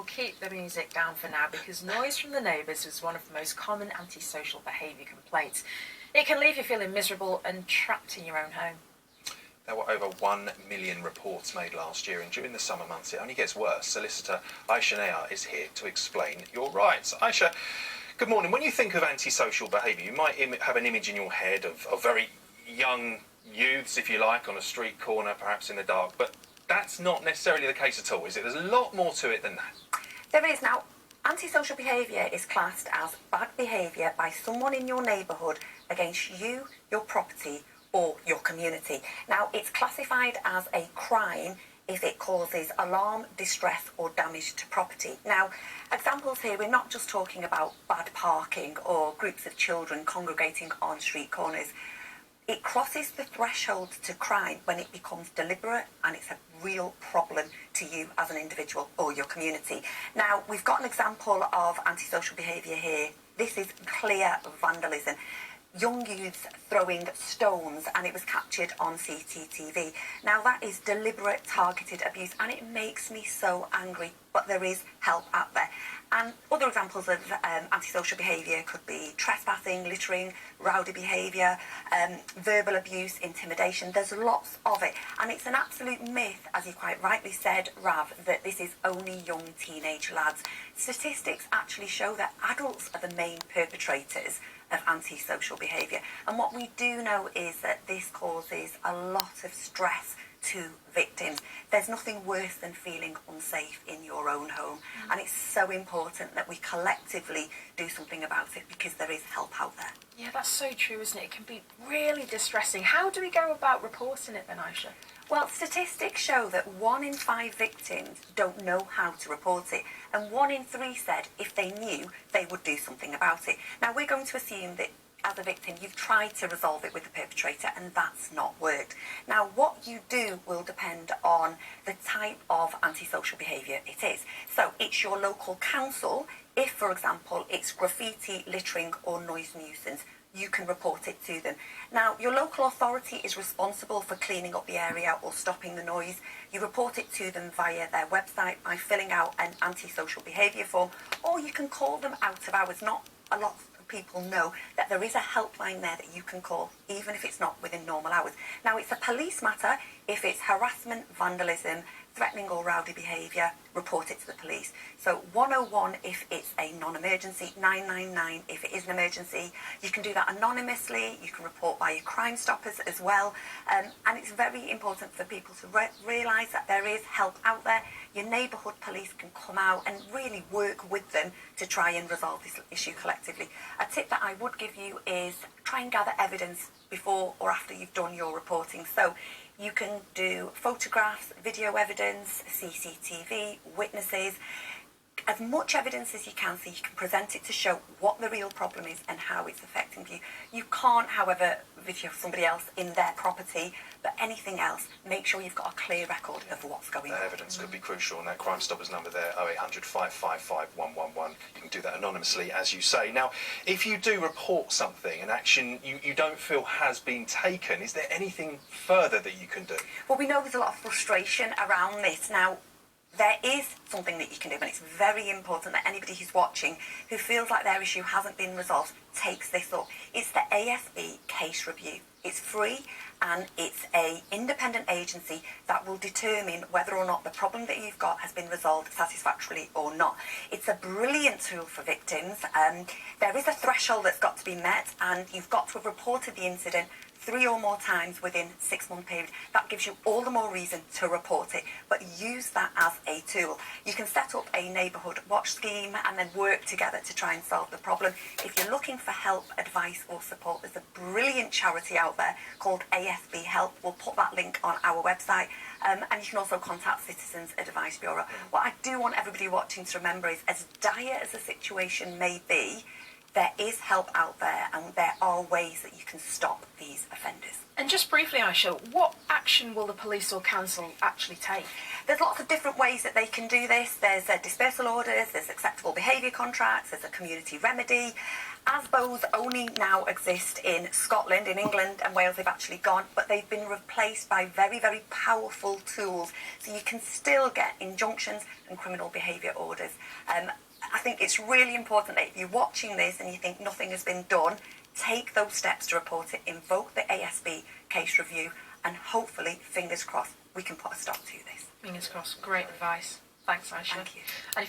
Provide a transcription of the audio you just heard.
we'll keep the music down for now because noise from the neighbours is one of the most common antisocial behaviour complaints. It can leave you feeling miserable and trapped in your own home. There were over 1 million reports made last year, and during the summer months it only gets worse. Solicitor Aisha Nayar is here to explain your rights. Aisha, good morning. When you think of antisocial behaviour, you might have an image in your head of very young youths, if you like, on a street corner, perhaps in the dark, but that's not necessarily the case at all, is it? There's a lot more to it than that. There is. Now, antisocial behaviour is classed as bad behaviour by someone in your neighbourhood against you, your property, or your community. Now, it's classified as a crime if it causes alarm, distress or damage to property. Now, examples here, we're not just talking about bad parking or groups of children congregating on street corners. It crosses the threshold to crime when it becomes deliberate and it's a real problem to you as an individual or your community. Now, we've got an example of antisocial behaviour here. This is clear vandalism. Young youths throwing stones, and it was captured on CCTV. Now, that is deliberate, targeted abuse, and it makes me so angry, but there is help out there. And other examples of antisocial behaviour could be trespassing, littering, rowdy behaviour, verbal abuse, intimidation. There's lots of it, and it's an absolute myth, as you quite rightly said, Rav, that this is only young teenage lads. Statistics actually show that adults are the main perpetrators of antisocial behaviour, and what we do know is that this causes a lot of stress to victims. There's nothing worse than feeling unsafe in your own home, and it's so important that we collectively do something about it because there is help out there. Yeah, that's so true, isn't it? It can be really distressing. How do we go about reporting it then, Aisha? Well, statistics show that 1 in 5 victims don't know how to report it, and 1 in 3 said if they knew, they would do something about it. Now, we're going to assume that as a victim, you've tried to resolve it with the perpetrator and that's not worked. Now, what you do will depend on the type of antisocial behaviour it is. So it's your local council. If, for example, it's graffiti, littering or noise nuisance, you can report it to them. Now, your local authority is responsible for cleaning up the area or stopping the noise. You report it to them via their website by filling out an antisocial behaviour form, or you can call them out of hours. Not a lot of people know that there is a helpline there that you can call, even if it's not within normal hours. Now, it's a police matter if it's harassment, vandalism, threatening or rowdy behaviour, report it to the police. So 101 if it's a non-emergency, 999 if it is an emergency. You can do that anonymously, you can report via Crime Stoppers as well. And it's very important for people to realise that there is help out there. Your neighbourhood police can come out and really work with them to try and resolve this issue collectively. A tip that I would give you is try and gather evidence before or after you've done your reporting. So you can do photographs, video evidence, CCTV, witnesses, as much evidence as you can so you can present it to show what the real problem is and how it's affecting you. You can't, however, video somebody else in their property, but anything else, make sure you've got a clear record of what's going on. That evidence could be crucial, and that Crime Stoppers number there, 0800 555 111, you can do that anonymously, as you say. Now, if you do report something, an action you don't feel has been taken, is there anything further that you can do? Well, we know there's a lot of frustration around this. Now, there is something that you can do, and it's very important that anybody who's watching who feels like their issue hasn't been resolved takes this up. It's the AFB case review. It's free and it's an independent agency that will determine whether or not the problem that you've got has been resolved satisfactorily or not. It's a brilliant tool for victims. There is a threshold that's got to be met, and you've got to have reported the incident 3 or more times within a 6-month period. That gives you all the more reason to report it, but use that as a tool. You can set up a neighbourhood watch scheme and then work together to try and solve the problem. If you're looking for help, advice or support, there's a brilliant charity out there called AFB Help. We'll put that link on our website, and you can also contact Citizens Advice Bureau. What I do want everybody watching to remember is, as dire as the situation may be, there is help out there, and there are ways that you can stop these offenders. And just briefly, Aisha, what action will the police or council actually take? There's lots of different ways that they can do this. There's dispersal orders, there's acceptable behaviour contracts, there's a community remedy. As those only now exist in Scotland, in England and Wales, they've actually gone, but they've been replaced by very, very powerful tools. So you can still get injunctions and criminal behaviour orders. I think it's really important that if you're watching this and you think nothing has been done, take those steps to report it, invoke the ASB case review, and hopefully, fingers crossed, we can put a stop to this. Fingers crossed. Great advice. Thanks, Aisha. Thank you. And if